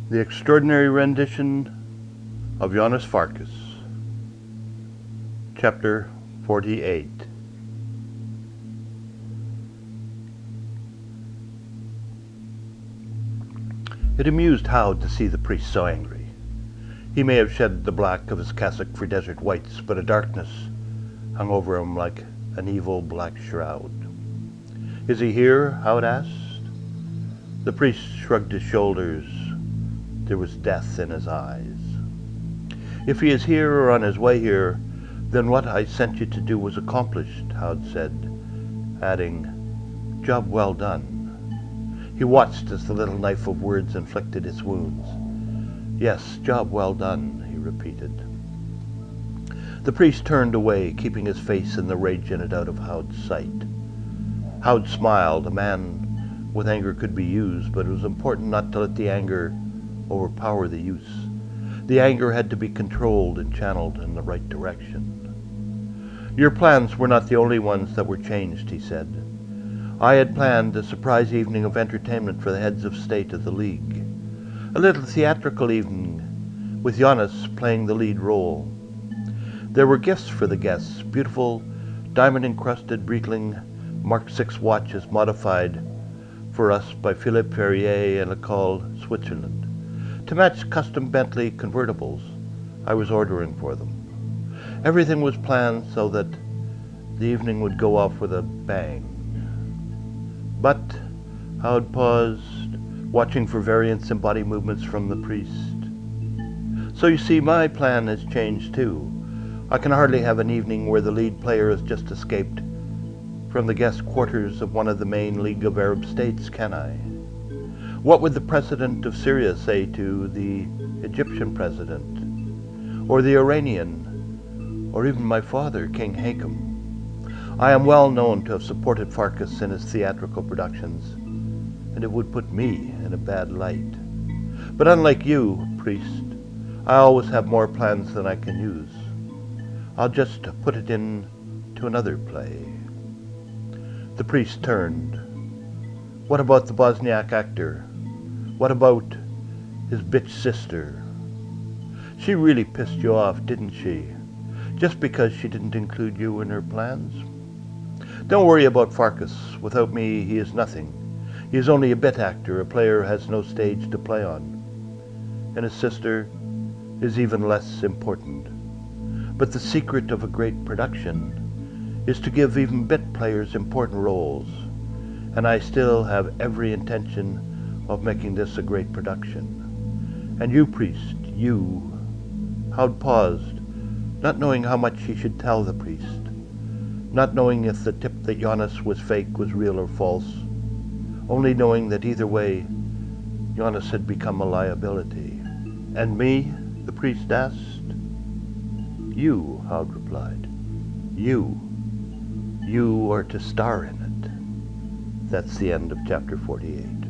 The Extraordinary Rendition of Janos Farkas, Chapter 48. It amused Howd to see the priest so angry. He may have shed the black of his cassock for desert whites, but a darkness hung over him like an evil black shroud. "Is he here?" Howd asked. The priest shrugged his shoulders. There was death in his eyes. "If he is here or on his way here, then what I sent you to do was accomplished," Howd said, adding, "Job well done." He watched as the little knife of words inflicted its wounds. "Yes, job well done," he repeated. The priest turned away, keeping his face in the rage in it out of Howd's sight. Howd smiled. A man with anger could be used, but it was important not to let the anger overpower the use. The anger had to be controlled and channeled in the right direction. "Your plans were not the only ones that were changed," he said. "I had planned a surprise evening of entertainment for the heads of state of the League. A little theatrical evening with Janos playing the lead role. There were gifts for the guests, beautiful diamond-encrusted Breitling Mark VI watches modified for us by Philippe Ferrier and Lecole, Switzerland, to match custom Bentley convertibles I was ordering for them. Everything was planned so that the evening would go off with a bang. But," Howd paused, watching for variants in body movements from the priest, "so you see, my plan has changed too. I can hardly have an evening where the lead player has just escaped from the guest quarters of one of the main League of Arab States, can I? What would the president of Syria say to the Egyptian president, or the Iranian, or even my father, King Hakem? I am well known to have supported Farkas in his theatrical productions, and it would put me in a bad light. But unlike you, priest, I always have more plans than I can use. I'll just put it into another play." The priest turned. "What about the Bosniak actor? What about his bitch sister? She really pissed you off, didn't she? Just because she didn't include you in her plans? Don't worry about Farkas. Without me, he is nothing. He is only a bit actor. A player has no stage to play on. And his sister is even less important. But the secret of a great production is to give even bit players important roles. And I still have every intention of making this a great production. And you, priest, you..." Howd paused, not knowing how much he should tell the priest, not knowing if the tip that Janos was fake was real or false, only knowing that either way, Janos had become a liability. "And me?" the priest asked. "You," Howd replied. "You. You are to star in it." That's the end of chapter 48.